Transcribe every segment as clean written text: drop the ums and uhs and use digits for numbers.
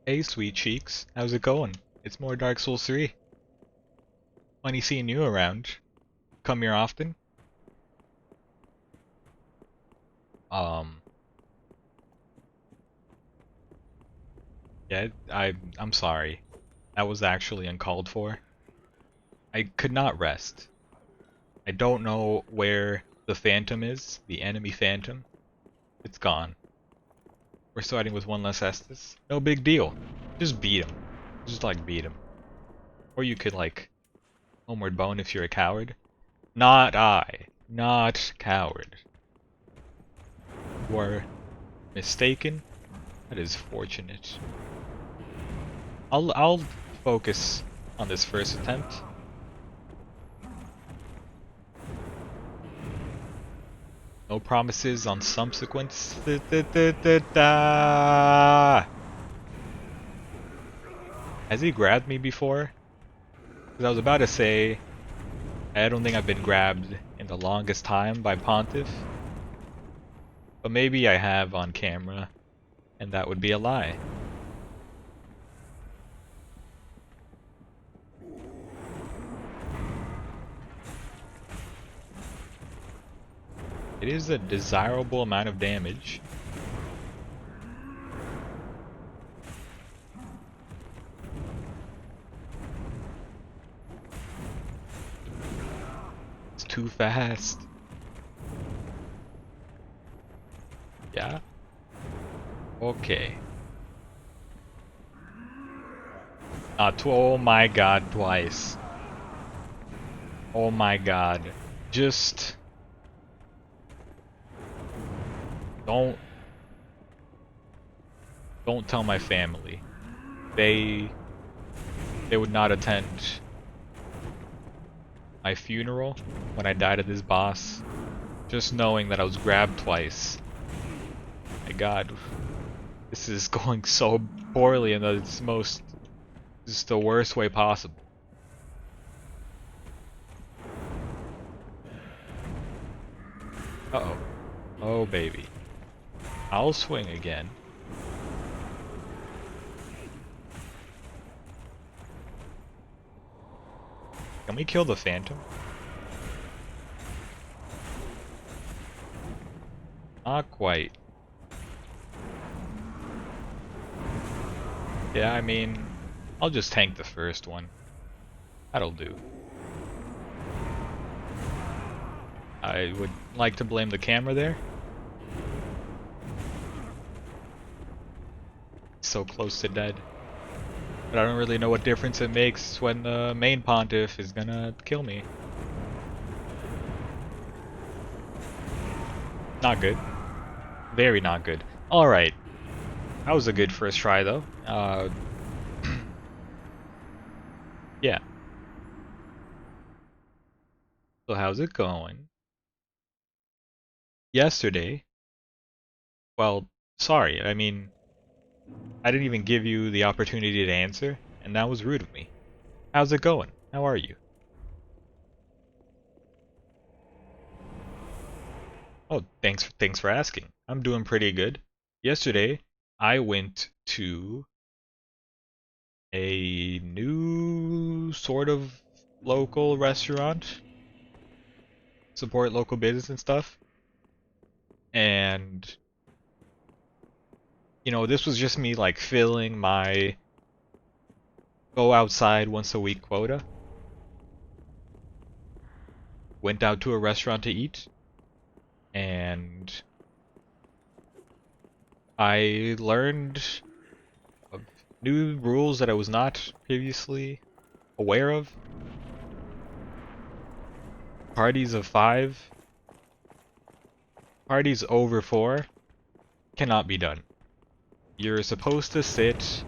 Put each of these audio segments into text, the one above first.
Hey, sweet cheeks. How's it going? It's more Dark Souls 3. Funny seeing you around. Come here often? Um, yeah, I'm sorry. That was actually uncalled for. I could not rest. I don't know where the Phantom is, the enemy Phantom. It's gone. We're starting with one less Estus. No big deal. Just beat him. Just like beat him. Or you could like Homeward Bone if you're a coward. Not I. Not coward. You are mistaken. That is fortunate. I'll focus on this first attempt. No promises on subsequent. Has he grabbed me before? Because I was about to say, I don't think I've been grabbed in the longest time by Pontiff. But maybe I have on camera, and that would be a lie. It is a desirable amount of damage. It's too fast. Yeah? Okay. Oh my god, twice. Oh my god. Just... Don't tell my family. They would not attend my funeral when I died of this boss. Just knowing that I was grabbed twice. My god. This is going so poorly in the most... This is the worst way possible. Uh-oh. Oh baby. I'll swing again. Can we kill the Phantom? Not quite. Yeah, I mean, I'll just tank the first one. That'll do. I would like to blame the camera there. So close to dead. But I don't really know what difference it makes when the main Pontiff is gonna kill me. Not good. Very not good. Alright. That was a good first try though. Yeah. So how's it going? Yesterday, well, sorry, I mean, I didn't even give you the opportunity to answer, and that was rude of me. How's it going? How are you? Oh, thanks for asking. I'm doing pretty good. Yesterday, I went to a new sort of local restaurant, support local business and stuff. And you know, this was just me like filling my go outside once a week quota. Went out to a restaurant to eat, and I learned of new rules that I was not previously aware of. Parties of 5, parties over 4 cannot be done. You're supposed to sit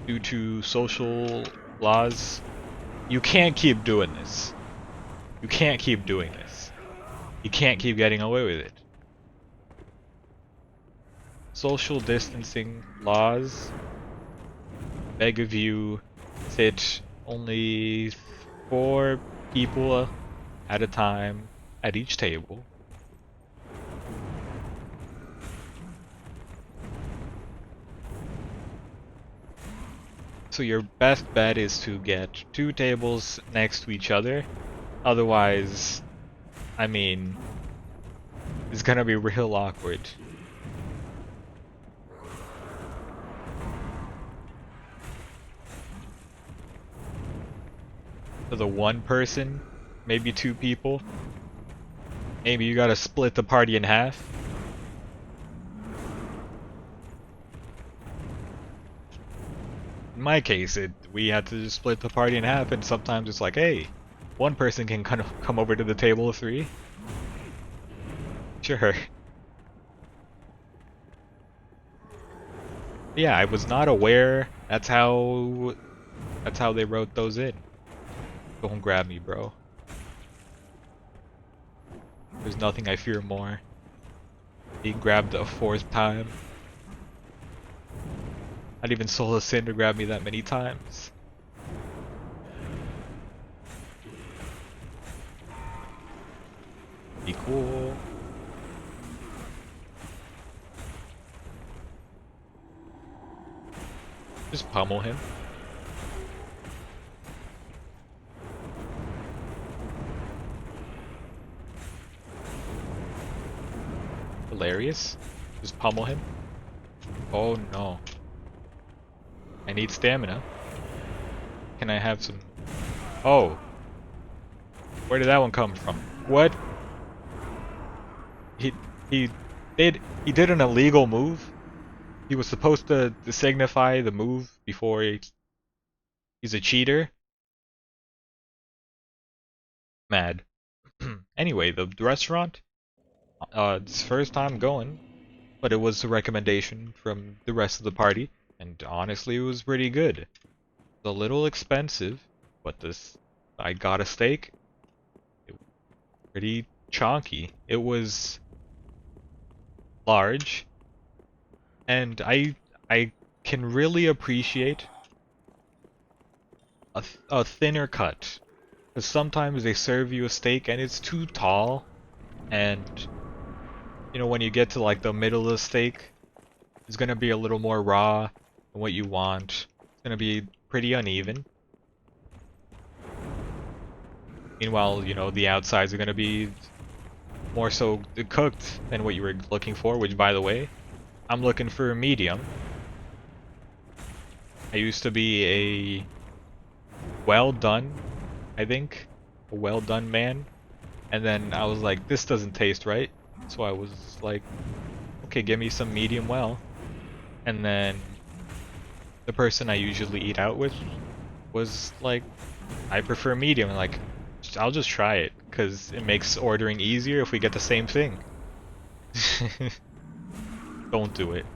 due to social laws. You can't keep doing this. You can't keep doing this. You can't keep getting away with it. Social distancing laws beg of you sit only 4 people at a time at each table. So your best bet is to get 2 tables next to each other. Otherwise, I mean, it's gonna be real awkward. For the one person, maybe 2 people, maybe you gotta split the party in half. In my case, we had to just split the party in half, and sometimes it's like, hey, one person can kind of come over to the table of 3. Sure. Yeah, I was not aware that's how they wrote those in. Don't grab me, bro. There's nothing I fear more. Being grabbed a 4th time. Not even Soul of Sin to grab me that many times. Be cool. Just pummel him. Hilarious. Just pummel him. Oh no. I need stamina. Can I have some... Oh. Where did that one come from? What? He did an illegal move. He was supposed to signify the move before he's a cheater. Mad. Anyway, the restaurant, it's first time going, but it was a recommendation from the rest of the party, and honestly it was pretty good. It's a little expensive, but I got a steak. It was pretty chonky. It was large, and I can really appreciate a thinner cut. Because sometimes they serve you a steak and it's too tall, and you know, when you get to like the middle of the steak, it's gonna be a little more raw than what you want. It's gonna be pretty uneven. Meanwhile, you know, the outsides are gonna be more so cooked than what you were looking for, which by the way, I'm looking for a medium. I used to be a well done, I think, a well done man, and then I was like, this doesn't taste right, so I was like, okay, give me some medium well. And then the person I usually eat out with was like, I prefer medium, and like, I'll just try it because it makes ordering easier if we get the same thing. Don't do it.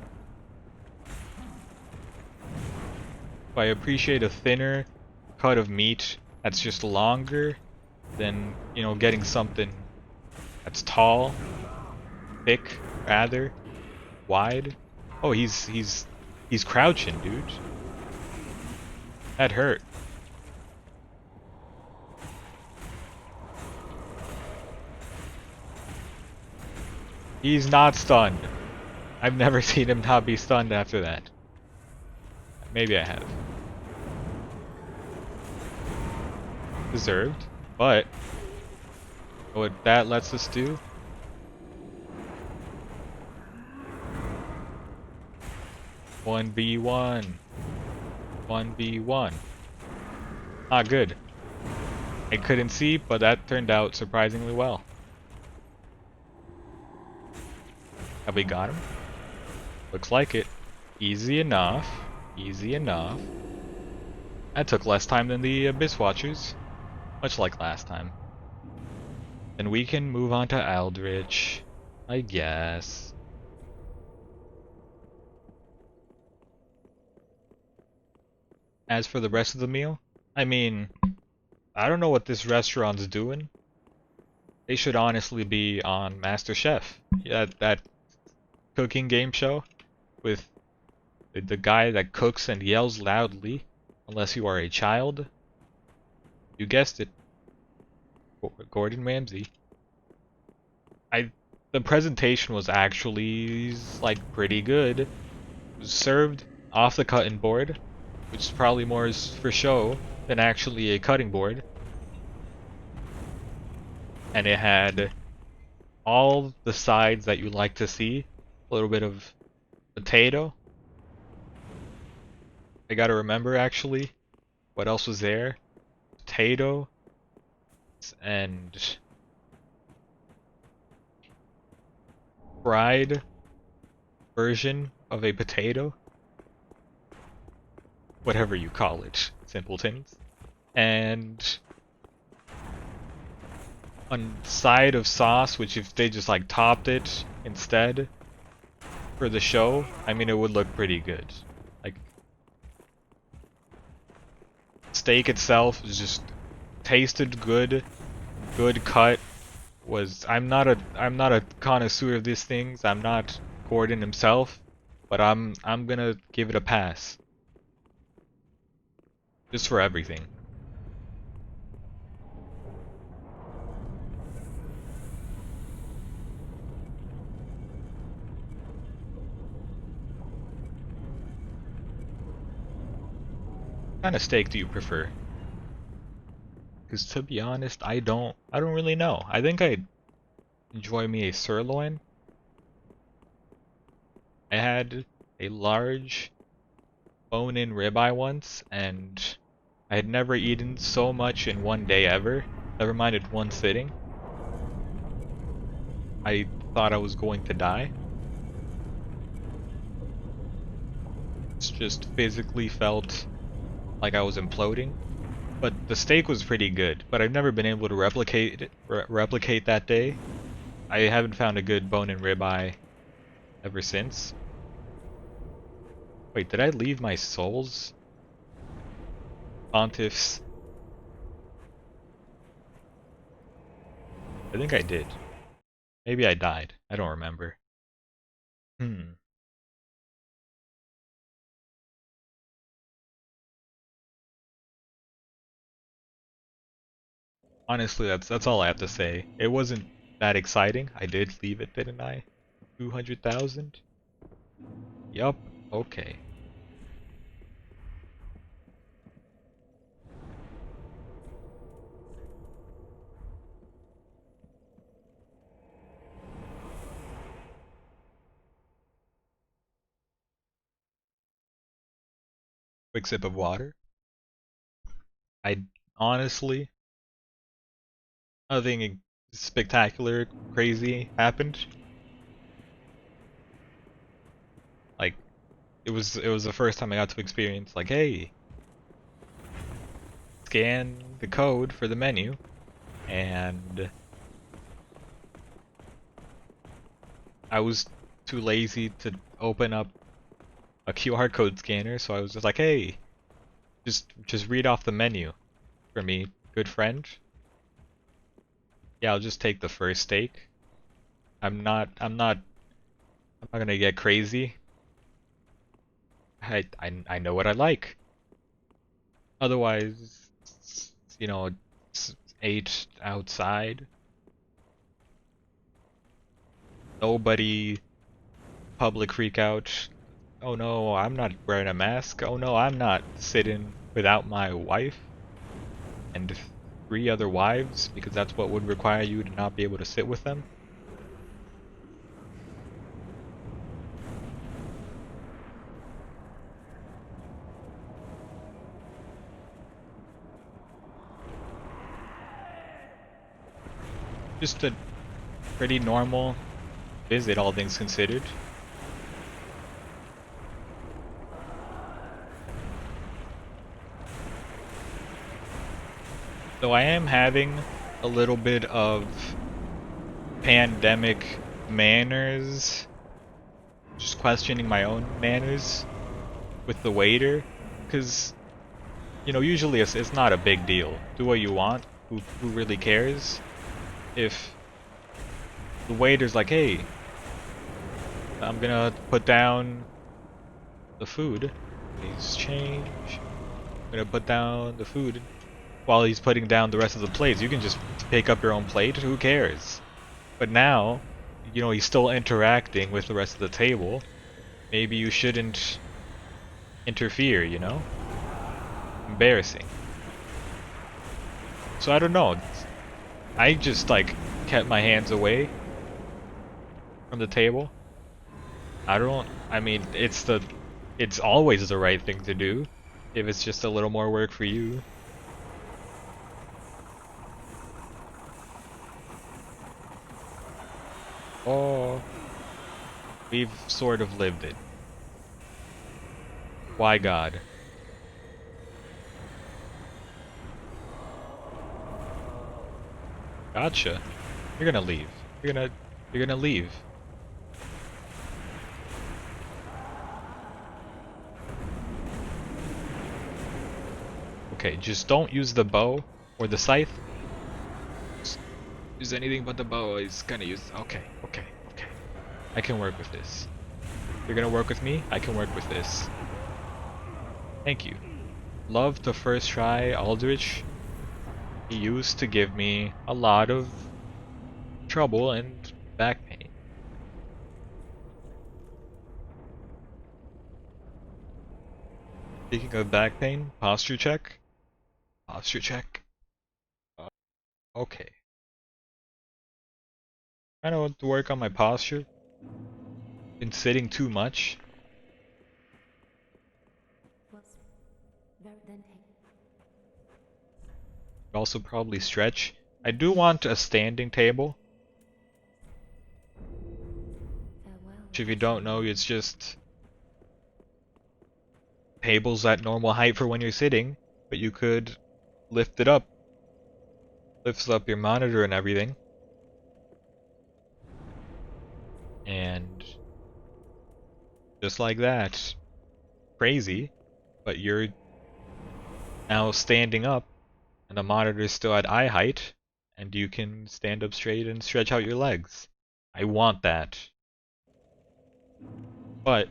But I appreciate a thinner cut of meat that's just longer than, you know, getting something that's tall, thick, rather, wide. Oh, he's crouching, dude. That hurt. He's not stunned. I've never seen him not be stunned after that. Maybe I have. Deserved, but what that lets us do. 1v1. 1v1. Not good. I couldn't see, but that turned out surprisingly well. Have we got him? Looks like it. Easy enough. Easy enough. That took less time than the Abyss Watchers. Much like last time. Then we can move on to Aldrich, I guess. As for the rest of the meal, I mean, I don't know what this restaurant's doing. They should honestly be on MasterChef. Yeah, that cooking game show with the guy that cooks and yells loudly, unless you are a child. You guessed it. Gordon Ramsay. The presentation was actually like pretty good. It was served off the cutting board. which is probably more for show than actually a cutting board. And it had all the sides that you like to see. A little bit of potato. I gotta remember actually what else was there. Potato and fried version of a potato. Whatever you call it, simpletons. And on side of sauce, which if they just like topped it instead for the show, I mean it would look pretty good. Like steak itself is just tasted good, good cut. I'm not a connoisseur of these things. I'm not Gordon himself, but I'm gonna give it a pass. Just for everything. What kind of steak do you prefer? Because to be honest, I don't really know. I think I enjoy me a sirloin. I had a large bone-in ribeye once, and I had never eaten so much in one day ever. Never mind in one sitting. I thought I was going to die. It's just physically felt like I was imploding. But the steak was pretty good, but I've never been able to replicate that day. I haven't found a good bone-in ribeye ever since. Wait, did I leave my souls? Pontiffs. I think I did. Maybe I died. I don't remember. Honestly, that's all I have to say. It wasn't that exciting. I did leave it, didn't I? 200,000? Yup. Okay. Quick sip of water. I honestly, nothing spectacular, crazy happened. Like, it was the first time I got to experience like, hey, scan the code for the menu, and I was too lazy to open up a QR code scanner, so I was just like, hey, just read off the menu for me, good friend. Yeah, I'll just take the first steak. I'm not gonna get crazy. I know what I like. Otherwise, you know, ate outside. Nobody public freak out. Oh no, I'm not wearing a mask. Oh no, I'm not sitting without my wife and 3 other wives, because that's what would require you to not be able to sit with them. Just a pretty normal visit, all things considered. So I am having a little bit of pandemic manners, just questioning my own manners with the waiter, because, you know, usually it's not a big deal. Do what you want, who really cares? If the waiter's like, hey, I'm gonna put down the food, please change, I'm gonna put down the food, while he's putting down the rest of the plates, you can just pick up your own plate, who cares? But now, you know, he's still interacting with the rest of the table. Maybe you shouldn't interfere, you know? embarrassing. So I don't know. I just like kept my hands away from the table. I mean, it's always the right thing to do if it's just a little more work for you. Oh, we've sort of lived it. Why God? Gotcha. You're gonna leave. You're gonna leave. Okay, just don't use the bow or the scythe. Just use anything but the bow. He's gonna use. Okay. I can work with this. You're gonna work with me? I can work with this. Thank you. Love the first try Aldrich. He used to give me a lot of trouble and back pain. Speaking of back pain, posture check. Posture check. Okay. I know to work on my posture. Been sitting too much. Also probably stretch. I do want a standing table. Which if you don't know, it's just tables at normal height for when you're sitting, but you could lift it up. Lifts up your monitor and everything. And just like that. Crazy, but you're now standing up and the monitor is still at eye height and you can stand up straight and stretch out your legs. I want that. But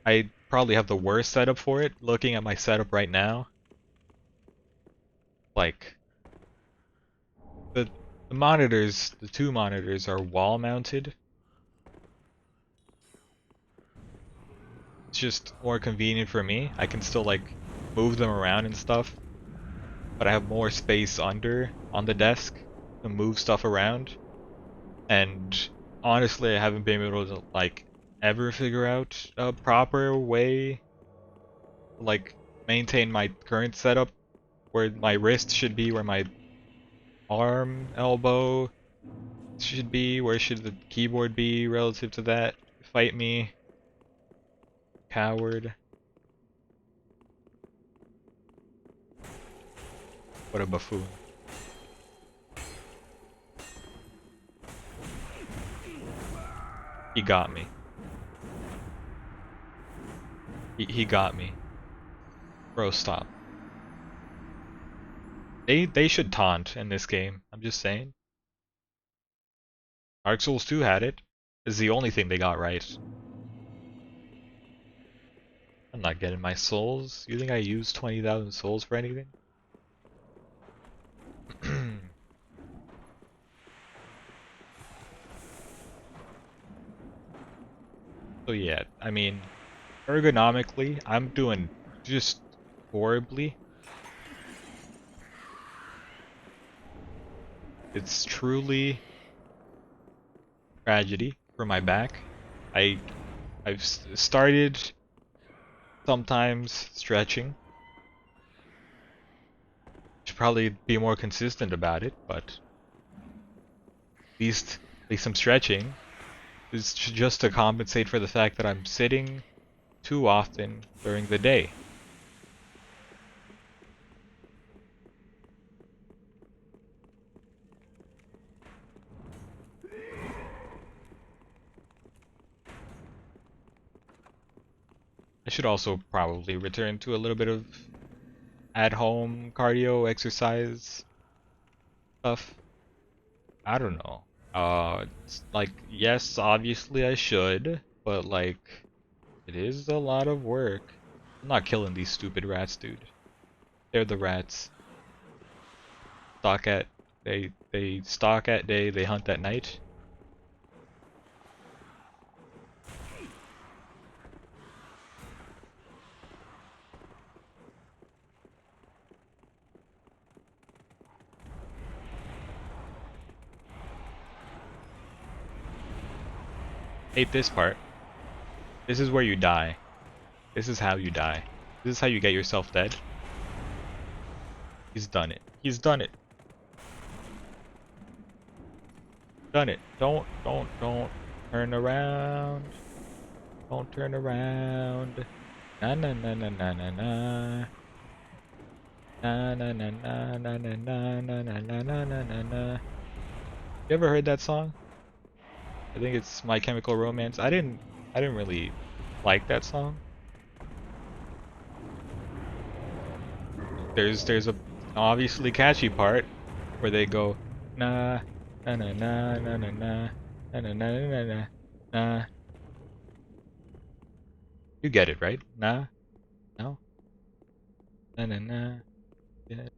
I probably have the worst setup for it. Looking at my setup right now, like the monitors, the two monitors are wall mounted. It's just more convenient for me. I can still like move them around and stuff, but I have more space under on the desk to move stuff around. And honestly, I haven't been able to like ever figure out a proper way to like maintain my current setup where my wrist should be, where my arm, elbow should be, where should the keyboard be relative to that. Fight me, coward. What a buffoon. He got me. He got me. Bro, stop. They should taunt in this game. I'm just saying. Dark Souls 2 had it. It's the only thing they got right. I'm not getting my souls. You think I use 20,000 souls for anything? So yeah, I mean, ergonomically, I'm doing just horribly. It's truly tragedy for my back. I've started sometimes stretching. Should probably be more consistent about it, but at least I'm stretching. It's just to compensate for the fact that I'm sitting too often during the day. I should also probably return to a little bit of at-home cardio exercise stuff. I don't know. It's like, yes, obviously I should, but like, it is a lot of work. I'm not killing these stupid rats, dude. They're the rats. Stalk at they stalk at day, they hunt at night. Hate this part. This is where you die. This is how you die. This is how you get yourself dead. He's done it. He's done it. Done it. Don't turn around. Don't turn around. Na na na na na na na. Na na na na na na na na na na na na na. You ever heard that song? I think it's My Chemical Romance. I didn't really like that song. There's a obviously catchy part where they go na na na na na na na na na na na na na. You get it, right? Na? No? Na na na. Yeah.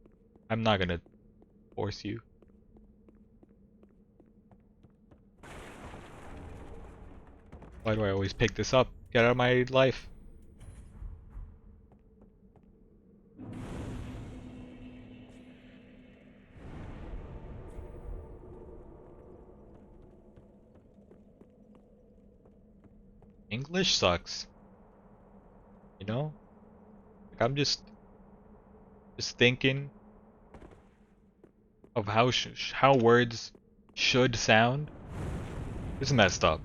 I'm not gonna force you. Why do I always pick this up? Get out of my life. English sucks. You know? Like I'm just thinking of how words should sound. It's messed up.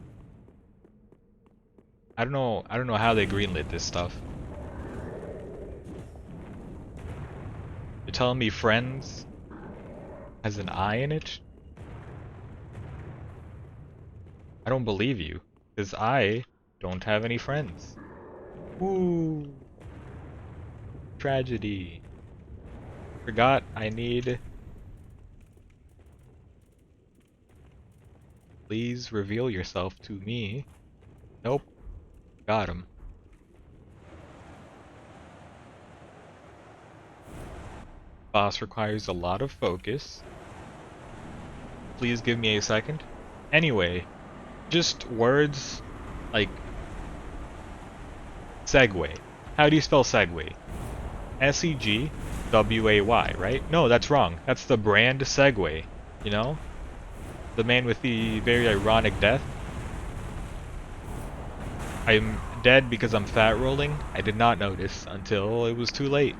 I don't know how they greenlit this stuff. You're telling me Friends has an I in it? I don't believe you, because I don't have any friends. Ooh. Tragedy. Forgot I need... Please reveal yourself to me. Nope. Got him. Boss requires a lot of focus. Please give me a second. Anyway, just words like Segway. How do you spell Segway? S-E-G-W-A-Y, right? No, that's wrong. That's the brand Segway, you know? The man with the very ironic death. I'm dead because I'm fat rolling. I did not notice until it was too late.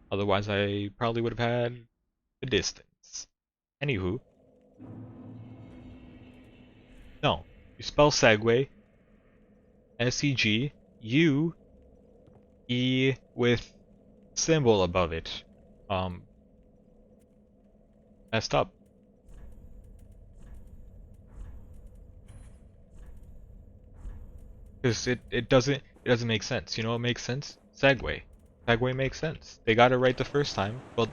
Otherwise, I probably would have had the distance. Anywho. No. You spell Segway. S-E-G-U-E with symbol above it. Messed up. Because it doesn't make sense. You know what makes sense? Segway. Segway makes sense. They got it right the first time. Well,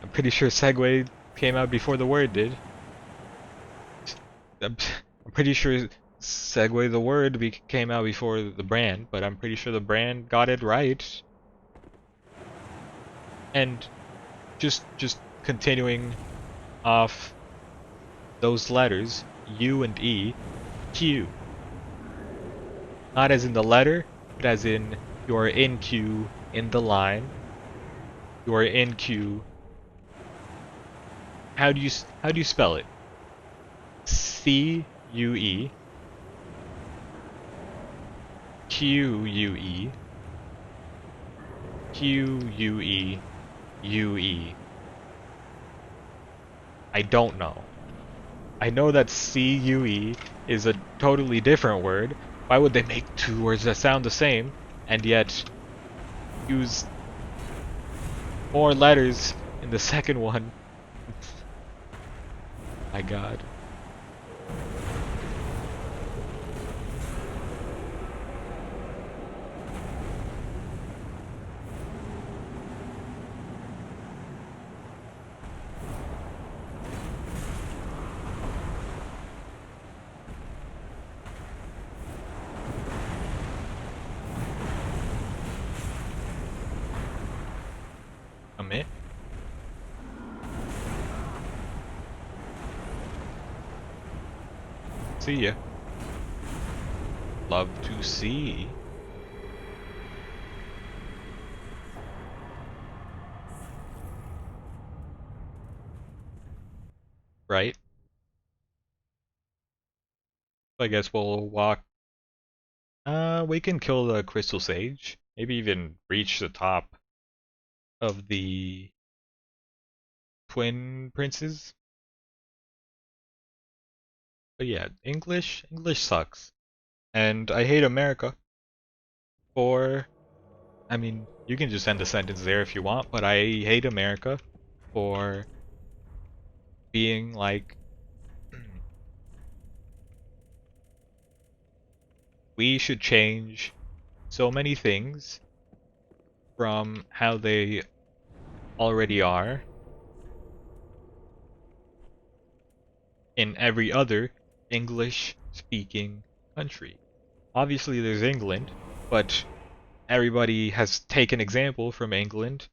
I'm pretty sure Segway came out before the word did. I'm pretty sure Segway the word came out before the brand, but I'm pretty sure the brand got it right. And just continuing off those letters, U and E, Q. Not as in the letter, but as in you are in queue in the line. You are in queue. How do you spell it? C-U-E Q-U-E Q-U-E U-E. I don't know. I know that C-U-E is a totally different word. Why would they make two words that sound the same and yet use more letters in the second one? My god. Commit. See ya. Love to see. Right? I guess we'll walk. We can kill the Crystal Sage. Maybe even reach the top of the Twin Princes. But yeah, English sucks. And I hate America for, I mean, you can just end the sentence there if you want, but I hate America for being like, we should change so many things from how they already are in every other English-speaking country. Obviously, there's England, but everybody has taken example from England,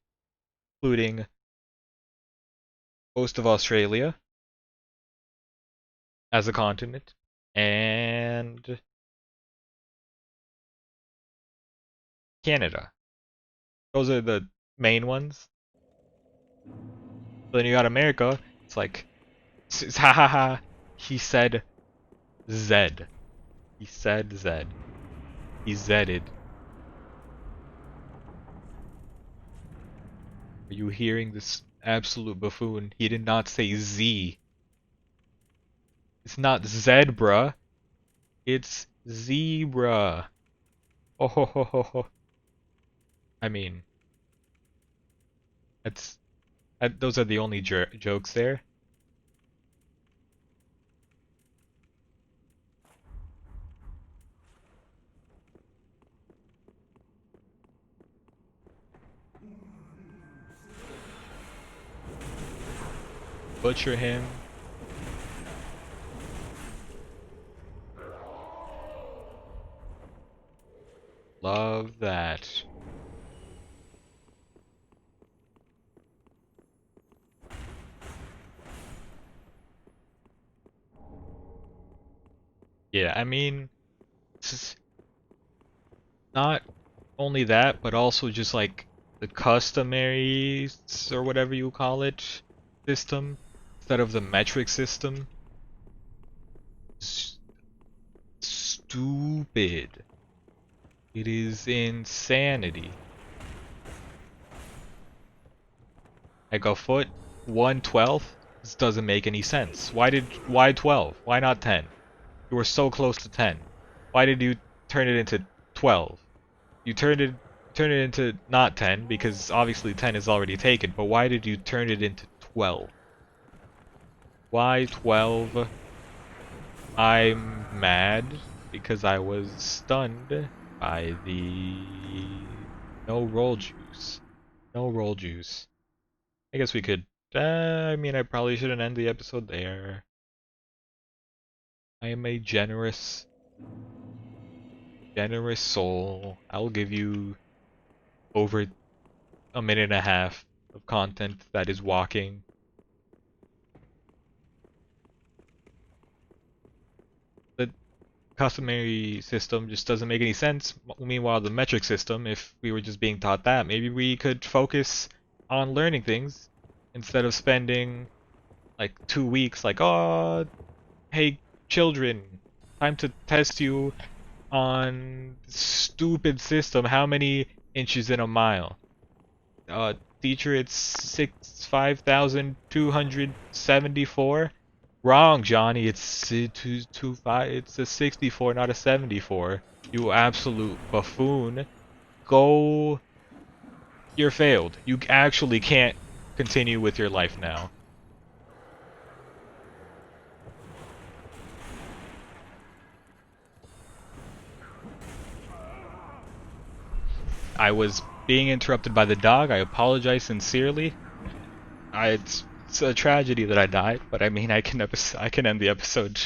including most of Australia as a continent, and Canada. Those are the main ones. But then you got America, it's like, ha ha ha, he said Z. He said Z. He Z'd. Are you hearing this absolute buffoon? He did not say Z. It's not zebra. It's zebra. Oh ho ho ho ho. I mean, that's those are the only jokes there. Butcher him. Love that. Yeah, I mean, it's not only that, but also just like the customary or whatever you call it system instead of the metric system. Stupid. It is insanity. Like a foot, 1/12? This doesn't make any sense. Why 12? Why not 10? You were so close to 10. Why did you turn it into 12? You turn it into not 10 because obviously 10 is already taken, but why did you turn it into 12? Why 12? I'm mad because I was stunned by the no roll juice. No roll juice. I guess we could I mean I probably shouldn't end the episode there. I am a generous soul. I'll give you over a minute and a half of content that is walking. The customary system just doesn't make any sense. Meanwhile, the metric system, if we were just being taught that, maybe we could focus on learning things instead of spending like 2 weeks like, oh, hey, children, time to test you on stupid system. How many inches in a mile? Teacher, it's 5,274. Wrong, Johnny. It's 225. It's a 64, not a 74. You absolute buffoon. Go. You're failed. You actually can't continue with your life now. I was being interrupted by the dog. I apologize sincerely. It's a tragedy that I died, but I mean I can end the episode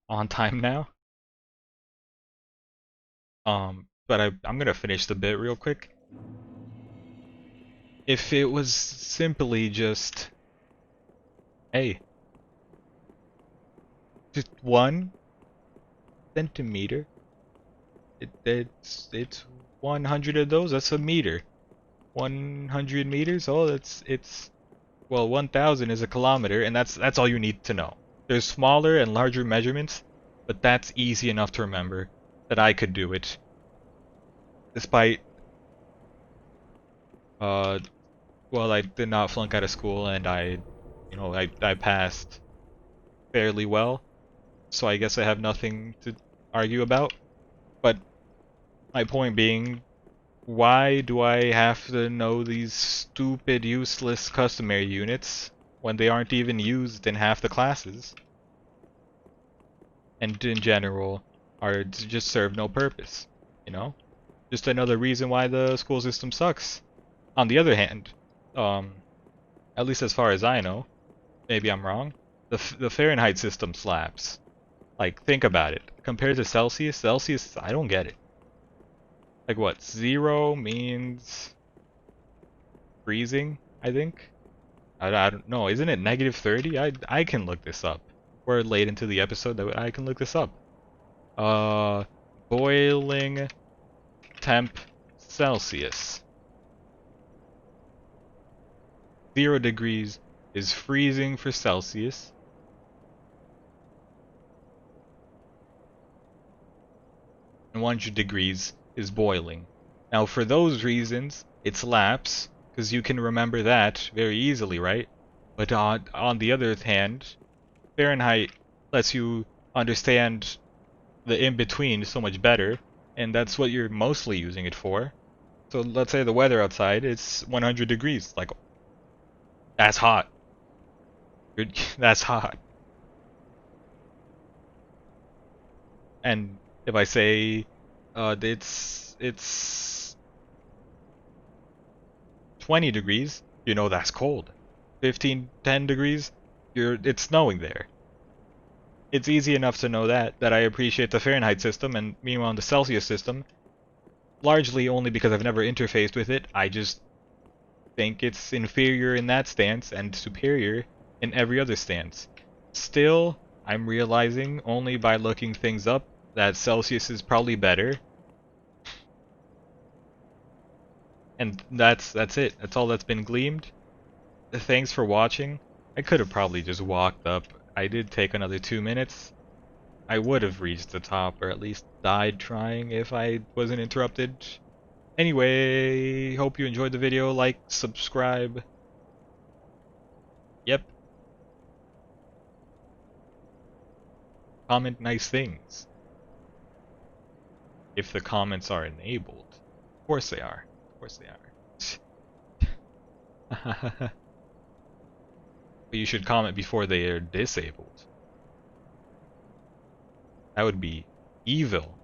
on time now. But I'm gonna finish the bit real quick. If it was simply just, hey, just 1 centimeter, it's 100 of those. That's a meter. 100 meters. Oh, it's well, 1,000 is a kilometer, and that's all you need to know. There's smaller and larger measurements, but that's easy enough to remember that I could do it. Despite, well, I did not flunk out of school, and I passed fairly well, so I guess I have nothing to argue about. But my point being, why do I have to know these stupid, useless customary units when they aren't even used in half the classes? And in general, are just serve no purpose, you know? Just another reason why the school system sucks. On the other hand, at least as far as I know, maybe I'm wrong, the Fahrenheit system slaps. Like, think about it. Compared to Celsius, I don't get it. Like what, 0 means freezing, I think? I don't know, isn't it -30? I can look this up. We're late into the episode, that I can look this up. Boiling temp Celsius. 0 degrees is freezing for Celsius. And 100 degrees is boiling. Now for those reasons, it slaps, because you can remember that very easily, right? But on the other hand, Fahrenheit lets you understand the in-between so much better, and that's what you're mostly using it for. So let's say the weather outside, it's 100 degrees. Like, that's hot. That's hot. And if I say it's 20 degrees, you know that's cold. 10 degrees, it's snowing there. It's easy enough to know that I appreciate the Fahrenheit system, and meanwhile the Celsius system, largely only because I've never interfaced with it, I just think it's inferior in that stance and superior in every other stance. Still, I'm realizing only by looking things up that Celsius is probably better. And that's it. That's all that's been gleamed. Thanks for watching. I could have probably just walked up. I did take another 2 minutes. I would have reached the top, or at least died trying if I wasn't interrupted. Anyway, hope you enjoyed the video. Like, subscribe. Yep. Comment nice things. If the comments are enabled. Of course they are. Of course they are. But you should comment before they are disabled. That would be evil.